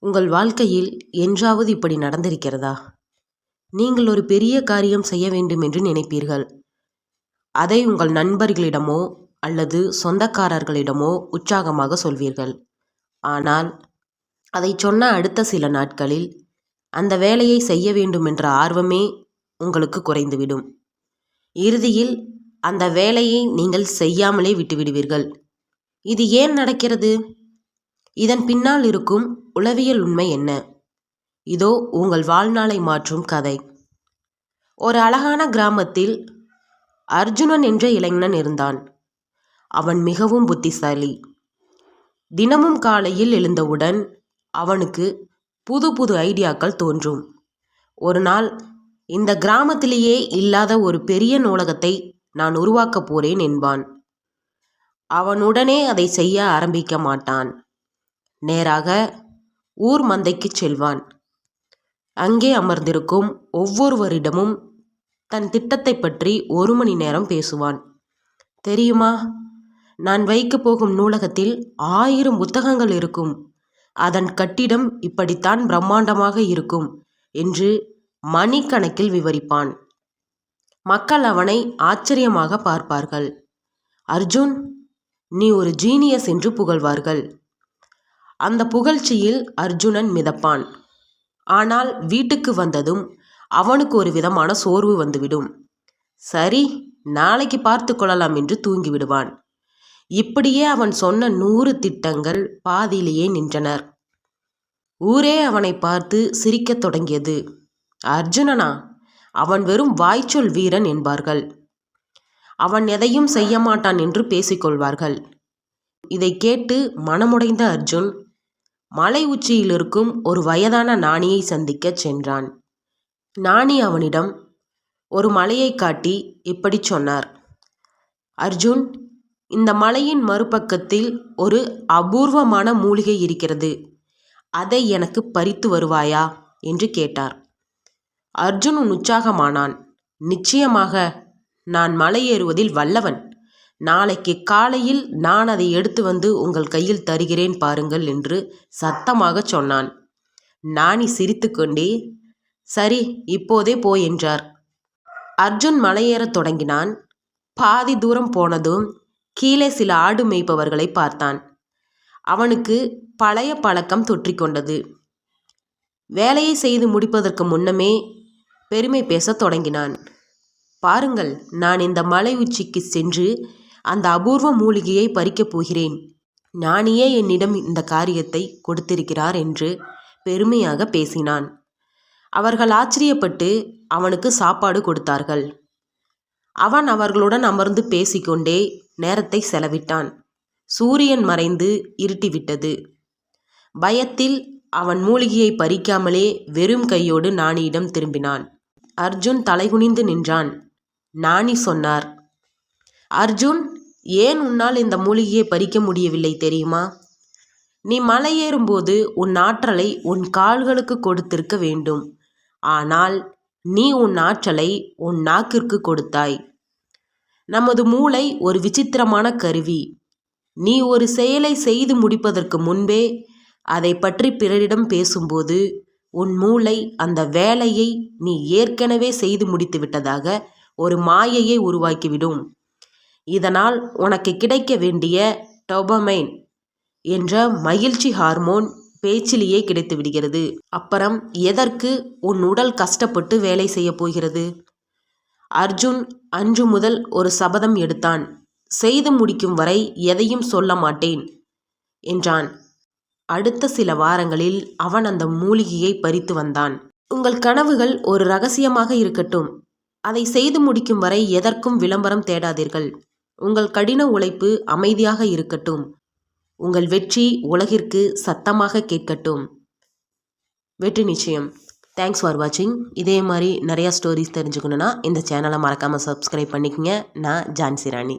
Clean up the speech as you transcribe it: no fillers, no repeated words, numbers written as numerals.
உங்கள் வாழ்க்கையில் என்றாவது இப்படி நடந்திருக்கிறதா? நீங்கள் ஒரு பெரிய காரியம் செய்ய வேண்டும் என்று நினைப்பீர்கள். அதை உங்கள் நண்பர்களிடமோ அல்லது சொந்தக்காரர்களிடமோ உற்சாகமாக சொல்வீர்கள். ஆனால் அதை சொன்ன அடுத்த சில நாட்களில் அந்த வேலையை செய்ய வேண்டும் என்ற ஆர்வமே உங்களுக்கு குறைந்துவிடும். இறுதியில் அந்த வேலையை நீங்கள் செய்யாமலே விட்டுவிடுவீர்கள். இது ஏன் நடக்கிறது? இதன் பின்னால் இருக்கும் உளவியல் உண்மை என்ன? இதோ உங்கள் வாழ்நாளை மாற்றும் கதை. ஒரு அழகான கிராமத்தில் அர்ஜுனன் என்ற இளைஞன் இருந்தான். அவன் மிகவும் புத்திசாலி. தினமும் காலையில் எழுந்தவுடன் அவனுக்கு புது புது ஐடியாக்கள் தோன்றும். ஒரு நாள், இந்த கிராமத்திலேயே இல்லாத ஒரு பெரிய நூலகத்தை நான் உருவாக்கப் போறேன் என்பான். அவன் உடனே அதை செய்ய ஆரம்பிக்க மாட்டான். நேராக ஊர் மந்தைக்கு செல்வான். அங்கே அமர்ந்திருக்கும் ஒவ்வொருவரிடமும் தன் திட்டத்தை பற்றி 1 மணி நேரம் பேசுவான். தெரியுமா, நான் வைக்கப் போகும் நூலகத்தில் 1000 புத்தகங்கள் இருக்கும். அதன் கட்டிடம் இப்படித்தான் பிரம்மாண்டமாக இருக்கும் என்று மணிக்கணக்கில் விவரிப்பான். மக்கள் அவனை ஆச்சரியமாக பார்ப்பார்கள். அர்ஜுன், நீ ஒரு ஜீனியஸ் என்று புகழ்வார்கள். அந்த புகழ்ச்சியில் அர்ஜுனன் மிதப்பான். ஆனால் வீட்டுக்கு வந்ததும் அவனுக்கு ஒரு விதமான சோர்வு வந்துவிடும். சரி, நாளைக்கு பார்த்து கொள்ளலாம் என்று தூங்கிவிடுவான். இப்படியே அவன் சொன்ன 100 திட்டங்கள் பாதியிலேயே நின்றனர். ஊரே அவனை பார்த்து சிரிக்கத் தொடங்கியது. அர்ஜுனனா? அவன் வெறும் வாய்ச்சொல் வீரன் என்பார்கள். அவன் எதையும் செய்ய மாட்டான் என்று பேசிக்கொள்வார்கள். இதை கேட்டு மனமுடைந்த அர்ஜுன் மலை உச்சியில் இருக்கும் ஒரு வயதான ஞானியை சந்திக்க சென்றான். ஞானி அவனிடம் ஒரு மலையை காட்டி இப்படி சொன்னார். அர்ஜுன், இந்த மலையின் மறுபக்கத்தில் ஒரு அபூர்வமான மூலிகை இருக்கிறது. அதை எனக்கு பறித்து வருவாயா என்று கேட்டார். அர்ஜுன் உற்சாகமானான். நிச்சயமாக, நான் மலை ஏறுவதில் வல்லவன். நாளைக்கு காலையில் நான் அதை எடுத்து வந்து உங்கள் கையில் தருகிறேன் பாருங்கள் என்று சத்தமாக சொன்னான். ஞானி சிரித்துக்கொண்டே, சரி, இப்போதே போ என்றார். அர்ஜுன் மலையேறத் தொடங்கினான். பாதி தூரம் போனதும் கீழே சில ஆடு மேய்ப்பவர்களை பார்த்தான். அவனுக்கு பழைய பழக்கம் தொற்றிக்கொண்டது. வேலையை செய்து முடிப்பதற்கு முன்னமே பெருமை பேசத் தொடங்கினான். பாருங்கள், நான் இந்த மலை உச்சிக்கு சென்று அந்த அபூர்வ மூலிகையை பறிக்கப் போகிறேன். ஞானியே என்னிடம் இந்த காரியத்தை கொடுத்திருக்கிறார் என்று பெருமையாக பேசினான். அவர்கள் ஆச்சரியப்பட்டு அவனுக்கு சாப்பாடு கொடுத்தார்கள். அவன் அவர்களுடன் அமர்ந்து பேசிக்கொண்டே நேரத்தை செலவிட்டான். சூரியன் மறைந்து இருட்டிவிட்டது. பயத்தில் அவன் மூலிகையை பறிக்காமலே வெறும் கையோடு ஞானியிடம் திரும்பினான். அர்ஜுன் தலைகுனிந்து நின்றான். ஞானி சொன்னார், அர்ஜுன், ஏன் உன்னால் இந்த மூலிகையை பறிக்க முடியவில்லை தெரியுமா? நீ மலையேறும்போது உன் ஆற்றலை உன் கால்களுக்கு கொடுத்திருக்க வேண்டும். ஆனால் நீ உன் ஆற்றலை உன் நாக்கிற்கு கொடுத்தாய். நமது மூளை ஒரு விசித்திரமான கருவி. நீ ஒரு செயலை செய்து முடிப்பதற்கு முன்பே அதை பற்றி பிறரிடம் பேசும்போது உன் மூளை அந்த வேலையை நீ ஏற்கனவே செய்து முடித்து விட்டதாக ஒரு மாயையை உருவாக்கிவிடும். இதனால் உனக்கு கிடைக்க வேண்டிய டோபமைன் என்ற மகிழ்ச்சி ஹார்மோன் பேச்சிலேயே கிடைத்து விடுகிறது. அப்புறம் எதற்கு உன் உடல் கஷ்டப்பட்டு வேலை செய்ய போகிறது? அர்ஜுன் அன்று முதல் ஒரு சபதம் எடுத்தான். செய்து முடிக்கும் வரை எதையும் சொல்ல மாட்டேன் என்றான். அடுத்த சில வாரங்களில் அவன் அந்த மூலிகையை பறித்து வந்தான். உங்கள் கனவுகள் ஒரு ரகசியமாக இருக்கட்டும். அதை செய்து முடிக்கும் வரை எதற்கும் விளம்பரம் தேடாதீர்கள். உங்கள் கடின உழைப்பு அமைதியாக இருக்கட்டும். உங்கள் வெற்றி உலகிற்கு சத்தமாக கேட்கட்டும். வெற்றி நிச்சயம். தேங்க்ஸ் ஃபார் வாட்சிங். இதே மாதிரி நிறையா ஸ்டோரிஸ் தெரிஞ்சுக்கணுன்னா இந்த சேனலை மறக்காமல் சப்ஸ்கிரைப் பண்ணிக்கங்க. நான் ஜான்சி ராணி.